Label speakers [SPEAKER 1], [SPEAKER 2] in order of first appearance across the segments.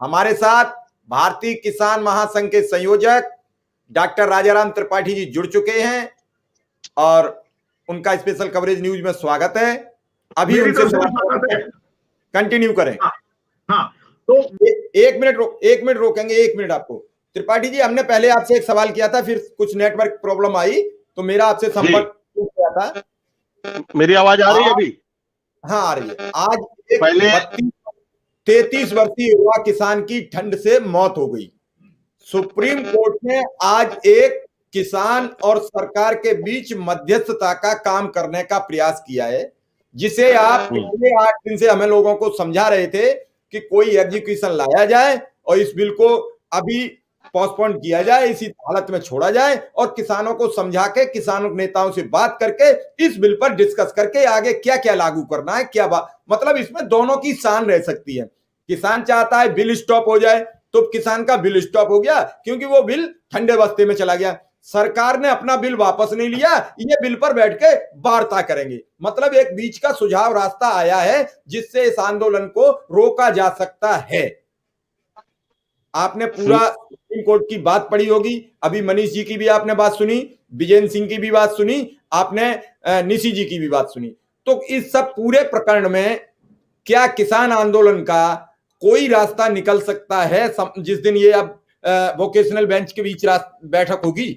[SPEAKER 1] हमारे साथ भारतीय किसान महासंघ के संयोजक डॉक्टर राजाराम त्रिपाठी जी जुड़ चुके हैं और उनका स्पेशल कवरेज न्यूज में स्वागत है। अभी उनसे कंटिन्यू करें।
[SPEAKER 2] हाँ, तो
[SPEAKER 1] एक मिनट रोकेंगे, 1 मिनट आपको। त्रिपाठी जी, हमने पहले आपसे एक सवाल किया था, फिर कुछ नेटवर्क प्रॉब्लम आई तो मेरा आपसे संपर्क किया था।
[SPEAKER 2] मेरी आवाज आ रही है अभी?
[SPEAKER 1] हाँ, आ रही है। आज एक 33 वर्षीय युवा किसान की ठंड से मौत हो गई। सुप्रीम कोर्ट ने आज एक किसान और सरकार के बीच मध्यस्थता का काम करने का प्रयास किया है, जिसे आप पिछले 8 दिन से हमें लोगों को समझा रहे थे कि कोई एग्जीक्यूशन लाया जाए और इस बिल को अभी पोस्टपोन किया जाए, इसी हालत में छोड़ा जाए और किसानों को समझा के, किसान नेताओं से बात करके इस बिल पर डिस्कस करके आगे क्या क्या लागू करना है, क्या मतलब इसमें दोनों की शान रह सकती है। किसान चाहता है बिल स्टॉप हो जाए, तो किसान का बिल स्टॉप हो गया क्योंकि वो बिल ठंडे बस्ते में चला गया। सरकार ने अपना बिल वापस नहीं लिया, ये बिल पर बैठ के वार्ता करेंगे। मतलब एक बीच का सुझाव रास्ता आया है जिससे इस आंदोलन को रोका जा सकता है। आपने पूरा सुप्रीम कोर्ट की बात पढ़ी होगी, अभी मनीष जी की भी आपने बात सुनी, विजेंद्र सिंह की भी बात सुनी, आपने निशी जी की भी बात सुनी। तो इस सब पूरे प्रकरण में क्या किसान आंदोलन का कोई रास्ता निकल सकता है जिस दिन ये अब वोकेशनल बेंच के बीच बैठक होगी?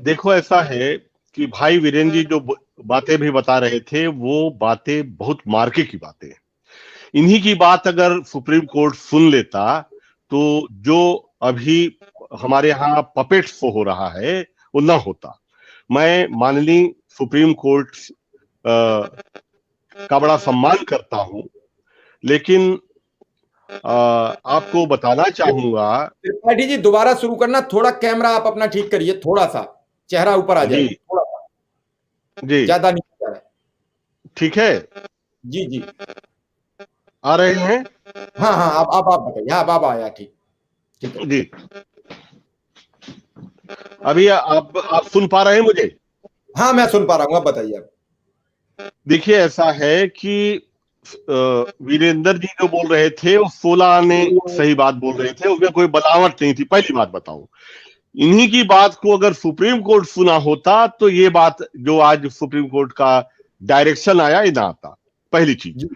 [SPEAKER 2] देखो, ऐसा है कि भाई वीरेंद्र जी जो बातें भी बता रहे थे वो बातें बहुत मार्के की बातें। इन्हीं की बात अगर सुप्रीम कोर्ट सुन लेता तो जो अभी हमारे यहाँ पपेट शो हो रहा है वो ना होता। मैं माननीय सुप्रीम कोर्ट का बड़ा सम्मान करता हूं, लेकिन आपको बताना चाहूंगा।
[SPEAKER 1] त्रिपाठी जी, दोबारा शुरू करना, थोड़ा कैमरा आप अपना ठीक करिए, थोड़ा सा चेहरा ऊपर आ जाए, थोड़ा सा
[SPEAKER 2] जी,
[SPEAKER 1] ज्यादा नहीं जा रहा है।
[SPEAKER 2] ठीक है
[SPEAKER 1] जी जी,
[SPEAKER 2] आ रहे हैं?
[SPEAKER 1] हाँ हाँ, आप बताइए। हाँ, बाबा आया, ठीक ठीक है
[SPEAKER 2] जी। अभी आप सुन पा रहे हैं मुझे?
[SPEAKER 1] हाँ, मैं सुन पा रहा हूँ, आप बताइए।
[SPEAKER 2] देखिए, ऐसा है कि वीरेंद्र जी जो बोल रहे थे वो 16 ने सही बात बोल रहे थे, उसमें कोई बनावट नहीं थी। पहली बात बताऊं, इन्हीं की बात को अगर सुप्रीम कोर्ट सुना होता तो ये बात जो आज सुप्रीम कोर्ट का डायरेक्शन आया ये ना आता। पहली चीज,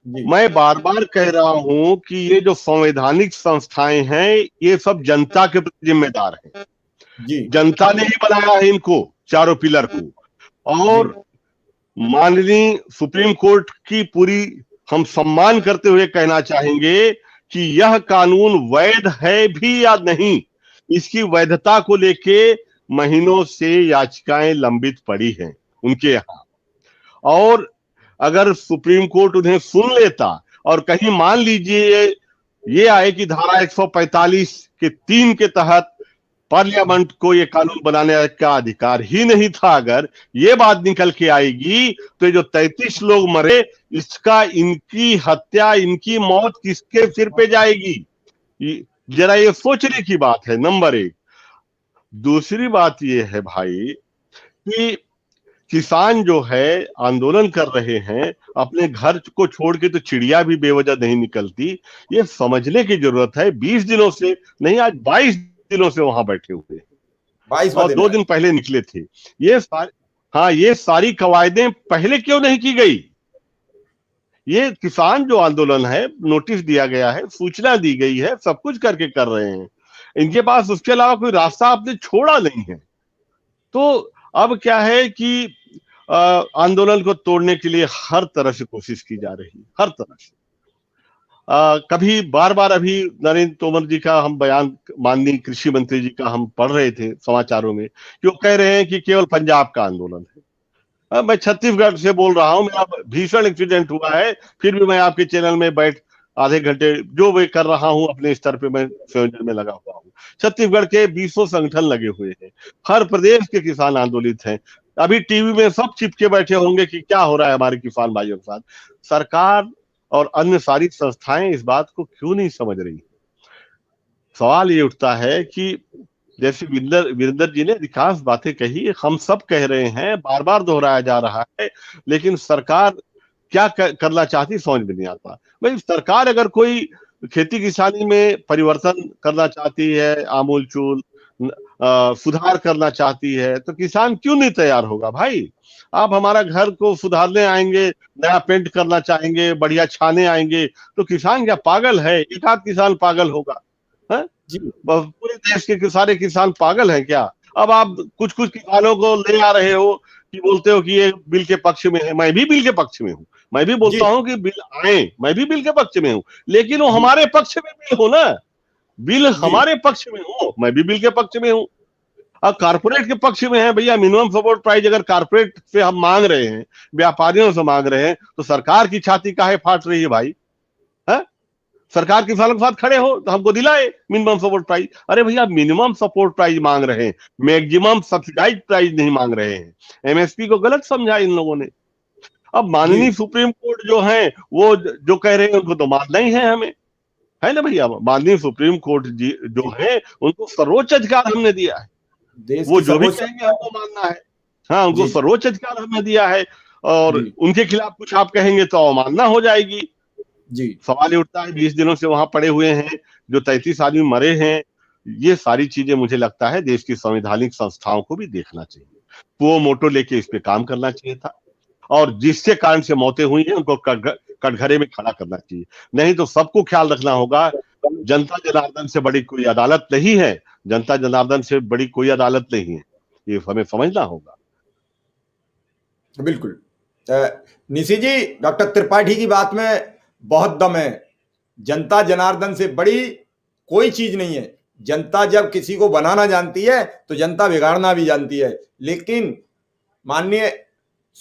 [SPEAKER 2] मैं बार बार कह रहा हूं कि ये जो संवैधानिक संस्थाएं हैं ये सब जनता के प्रति जिम्मेदार हैं। जनता ने ही बनाया है इनको, चारों पिलर को। और माननीय सुप्रीम कोर्ट की पूरी हम सम्मान करते हुए कहना चाहेंगे कि यह कानून वैध है भी या नहीं, इसकी वैधता को लेके महीनों से याचिकाएं लंबित पड़ी हैं उनके यहाँ। और अगर सुप्रीम कोर्ट उन्हें सुन लेता और कहीं मान लीजिए ये आए कि धारा 145 के 3 के तहत पार्लियामेंट को ये कानून बनाने का अधिकार ही नहीं था, अगर ये बात निकल के आएगी तो ये जो 33 लोग मरे, इसका, इनकी हत्या, इनकी मौत किसके सिर पे जाएगी? जरा ये सोचने की बात है, नंबर 1। दूसरी बात ये है भाई कि किसान जो है आंदोलन कर रहे हैं, अपने घर को छोड़ के तो चिड़िया भी बेवजह नहीं निकलती। ये समझने की जरूरत है। 20 दिनों से नहीं, आज 22 दिनों से वहां बैठे हुए हैं और 2 दिन पहले निकले थे। ये सारी कवायदें पहले क्यों नहीं की गई? ये किसान जो आंदोलन है, नोटिस दिया गया है, सूचना दी गई है, सब कुछ करके कर रहे हैं। इनके पास उसके अलावा कोई रास्ता आपने छोड़ा नहीं है। तो अब क्या है कि आंदोलन को तोड़ने के लिए हर तरह से कोशिश की जा रही है, हर तरह से। कभी बार बार अभी नरेंद्र तोमर जी का हम बयान, माननीय कृषि मंत्री जी का हम पढ़ रहे थे समाचारों में, कि वो कह रहे हैं कि केवल पंजाब का आंदोलन है। मैं छत्तीसगढ़ से बोल रहा हूं, मेरा भीषण एक्सीडेंट हुआ है, फिर भी मैं आपके चैनल में बैठ आधे घंटे जो मैं कर रहा हूं अपने स्तर पे, मैं संयोजन में लगा हुआ हूं। छत्तीसगढ़ के 20 संगठन लगे हुए हैं, हर प्रदेश के किसान आंदोलित हैं। अभी टीवी में सब चिपके बैठे होंगे कि क्या हो रहा है हमारे किसान भाइयों के साथ। सरकार और अन्य सारी संस्थाएं इस बात को क्यों नहीं समझ रही? सवाल ये उठता है कि जैसे वीरेंद्र जी ने अधिकांश बातें कही, हम सब कह रहे हैं, बार बार दोहराया जा रहा है, लेकिन सरकार क्या करना चाहती समझ में नहीं आता। भाई सरकार अगर कोई खेती किसानी में परिवर्तन करना चाहती है, आमूलचूल सुधार करना चाहती है, तो किसान क्यों नहीं तैयार होगा भाई। आप हमारा घर को सुधारने आएंगे, नया पेंट करना चाहेंगे, बढ़िया छाने आएंगे, तो किसान क्या पागल है? एक आध किसान पागल होगा? है पूरे देश के सारे किसान पागल हैं क्या? अब आप कुछ कुछ किसानों को ले आ रहे हो कि बोलते हो कि ये बिल के पक्ष में है। मैं भी बिल के पक्ष में हूँ, मैं भी बोलता हूँ कि बिल आए, मैं भी बिल के पक्ष में हूँ, लेकिन वो हमारे पक्ष में बिल हो ना, बिल हमारे पक्ष में हो, मैं भी बिल के पक्ष में हूँ। अब कारपोरेट के पक्ष में है भैया, मिनिमम सपोर्ट प्राइस अगर कारपोरेट से हम मांग रहे हैं, व्यापारियों से मांग रहे हैं, तो सरकार की छाती काहे फाट रही है भाई? है सरकार किसानों के साथ खड़े हो तो हमको दिलाए मिनिमम सपोर्ट प्राइस। अरे भैया मिनिमम सपोर्ट प्राइस मांग रहे हैं, मैक्सिमम सब्सिडाइज प्राइस नहीं मांग रहे हैं। एमएसपी को गलत समझा इन लोगों ने। अब माननीय सुप्रीम कोर्ट जो है वो जो कह रहे हैं उनको तो मानना ही है हमें, है ना भैया। माननीय सुप्रीम कोर्ट जी जो है उनको सर्वोच्च अधिकार हमने दिया है, वो जो भी कहेंगे हमको मानना है। हाँ, उनको सर्वोच्च अधिकार हमने दिया है, और उनके खिलाफ कुछ आप कहेंगे तो अवमानना हो जाएगी। जी सवाल ये उठता है, 20 दिनों से वहां पड़े हुए हैं, जो 33 आदमी मरे हैं, ये सारी चीजें मुझे लगता है देश की संवैधानिक संस्थाओं को भी देखना चाहिए। वो मोटो लेके इस पे काम करना चाहिए था, और जिससे कारण से मौतें हुई हैं उनको कटघरे में खड़ा करना चाहिए। नहीं तो सबको ख्याल रखना होगा, जनता जनार्दन से बड़ी कोई अदालत नहीं है, जनता जनार्दन से बड़ी कोई अदालत नहीं है, ये हमें समझना होगा।
[SPEAKER 1] बिल्कुल निशी जी, डॉक्टर त्रिपाठी की बात में बहुत दम है। जनता जनार्दन से बड़ी कोई चीज नहीं है। जनता जब किसी को बनाना जानती है तो जनता बिगाड़ना भी जानती है। लेकिन माननीय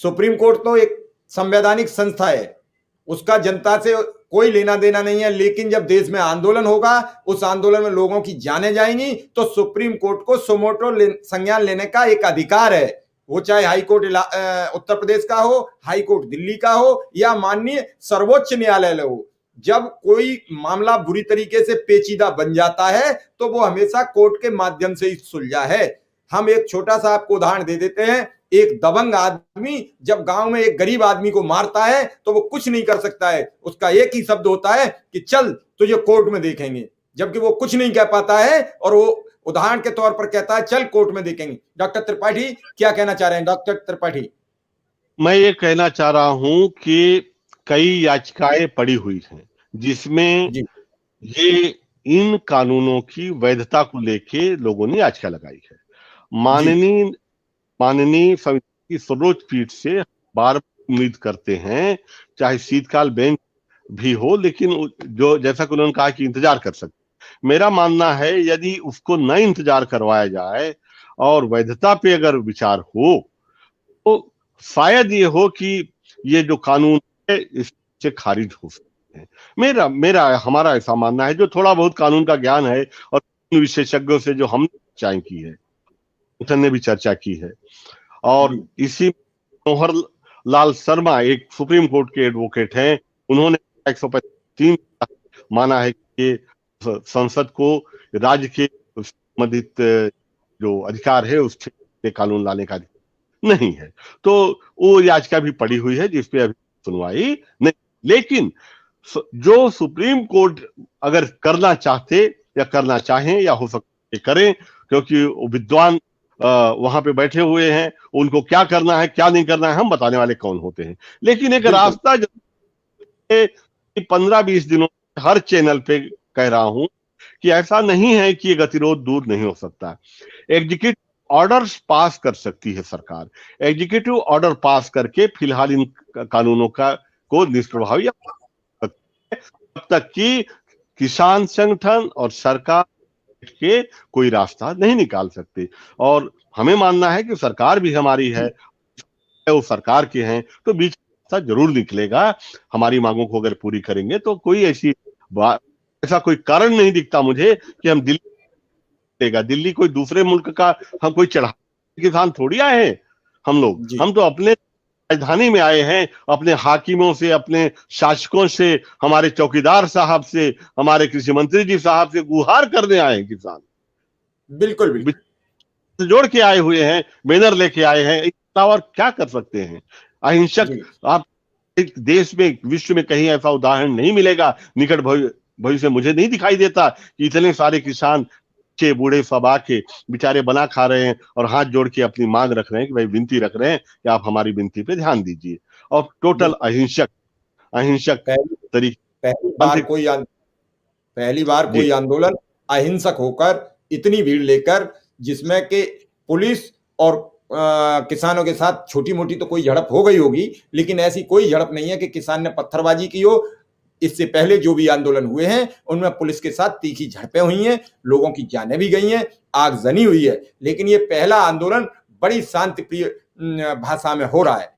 [SPEAKER 1] सुप्रीम कोर्ट तो एक संवैधानिक संस्था है, उसका जनता से कोई लेना देना नहीं है। लेकिन जब देश में आंदोलन होगा, उस आंदोलन में लोगों की जानें जाएंगी, तो सुप्रीम कोर्ट को सुमोटो संज्ञान लेने का एक अधिकार है। वो चाहे हाई कोर्ट उत्तर प्रदेश का हो, हाई कोर्ट दिल्ली का हो, या माननीय सर्वोच्च न्यायालय हो। जब कोई मामला बुरी तरीके से पेचीदा बन जाता है तो वो हमेशा कोर्ट के माध्यम से ही सुलझा है। हम एक छोटा सा आपको उदाहरण दे देते हैं। एक दबंग आदमी जब गांव में एक गरीब आदमी को मारता है तो वो कुछ नहीं कर सकता है, उसका एक ही शब्द होता है कि चल तुझे कोर्ट में देखेंगे, जबकि वो कुछ नहीं कह पाता है और वो उदाहरण के तौर पर कहता है चल कोर्ट में देखेंगे। डॉक्टर त्रिपाठी क्या कहना चाह रहे हैं? डॉक्टर त्रिपाठी,
[SPEAKER 2] मैं ये कहना चाह रहा हूं कि कई याचिकाएं पड़ी हुई हैं जिसमें ये इन कानूनों की वैधता को लेके लोगों ने याचिका लगाई है। माननीय संविधान की सर्वोच्च पीठ से बार उम्मीद करते हैं, चाहे शीतकाल बेंच भी हो, लेकिन जो जैसा कि उन्होंने कहा कि इंतजार कर सकते। मेरा मानना है यदि उसको न इंतजार करवाया जाए और वैधता पे अगर विचार हो तो शायद ये हो कि ये जो कानून है इससे खारिज हो सकते हैं। हमारा ऐसा मानना है। जो थोड़ा बहुत कानून का ज्ञान है और विशेषज्ञों से जो हमने चर्चा की है, ने भी चर्चा की है, और इसी मनोहर लाल शर्मा एक सुप्रीम कोर्ट के एडवोकेट हैं, उन्होंने 153 माना है कि संसद को राज्य के संबंधित जो अधिकार है उससे कानून लाने का नहीं है। तो वो याचिका भी पड़ी हुई है जिसपे अभी सुनवाई नहीं। लेकिन जो सुप्रीम कोर्ट अगर करना चाहते या करना चाहें या हो सकते करें, क्योंकि विद्वान वहां पे बैठे हुए हैं, उनको क्या करना है क्या नहीं करना है हम बताने वाले कौन होते हैं। लेकिन एक रास्ता 15-20 दिनों हर चैनल पे कह रहा हूं कि ऐसा नहीं है कि ये गतिरोध दूर नहीं हो सकता। एग्जीक्यूटिव ऑर्डर्स पास कर सकती है सरकार। एग्जीक्यूटिव ऑर्डर पास करके फिलहाल इन कानूनों को निष्प्रभावी जब तक कि किसान संगठन और सरकार के कोई रास्ता नहीं निकाल सकते। और हमें मानना है कि सरकार भी हमारी है, वो सरकार के हैं, तो बीच रास्ता जरूर निकलेगा। हमारी मांगों को अगर पूरी करेंगे तो कोई ऐसा कोई कारण नहीं दिखता मुझे कि हम दिल्ली कोई दूसरे मुल्क का हम कोई चढ़ा किसान थोड़ी आए हैं हम लोग। हम तो अपने राजधानी में आए हैं, अपने हाकिमों से, अपने शासकों से, हमारे चौकीदार साहब से, हमारे कृषि मंत्री जी साहब से गुहार करने आए हैं किसान।
[SPEAKER 1] बिल्कुल
[SPEAKER 2] जोड़ के आए हुए हैं, बैनर लेके आए हैं। और क्या कर सकते हैं? अहिंसक आप देश में, विश्व में कहीं ऐसा उदाहरण नहीं मिलेगा निकट भविष्य, मुझे नहीं दिखाई देता कि इतने सारे किसान बच्चे बूढ़े सब आके बेचारे बना खा रहे हैं और हाथ जोड़ के अपनी मांग रख रहे हैं कि भाई विनती रख रहे हैं कि आप हमारी विनती पे ध्यान दीजिए। और टोटल अहिंसक तरीके
[SPEAKER 1] पहली बार कोई आंदोलन अहिंसक होकर इतनी भीड़ लेकर, जिसमें कि पुलिस और किसानों के साथ छोटी मोटी तो कोई झड़प हो गई होगी, लेकिन ऐसी कोई झड़प नहीं है कि किसान ने पत्थरबाजी की हो। इससे पहले जो भी आंदोलन हुए हैं उनमें पुलिस के साथ तीखी झड़पें हुई हैं, लोगों की जानें भी गई हैं, आगजनी हुई है, लेकिन ये पहला आंदोलन बड़ी शांतिप्रिय भाषा में हो रहा है।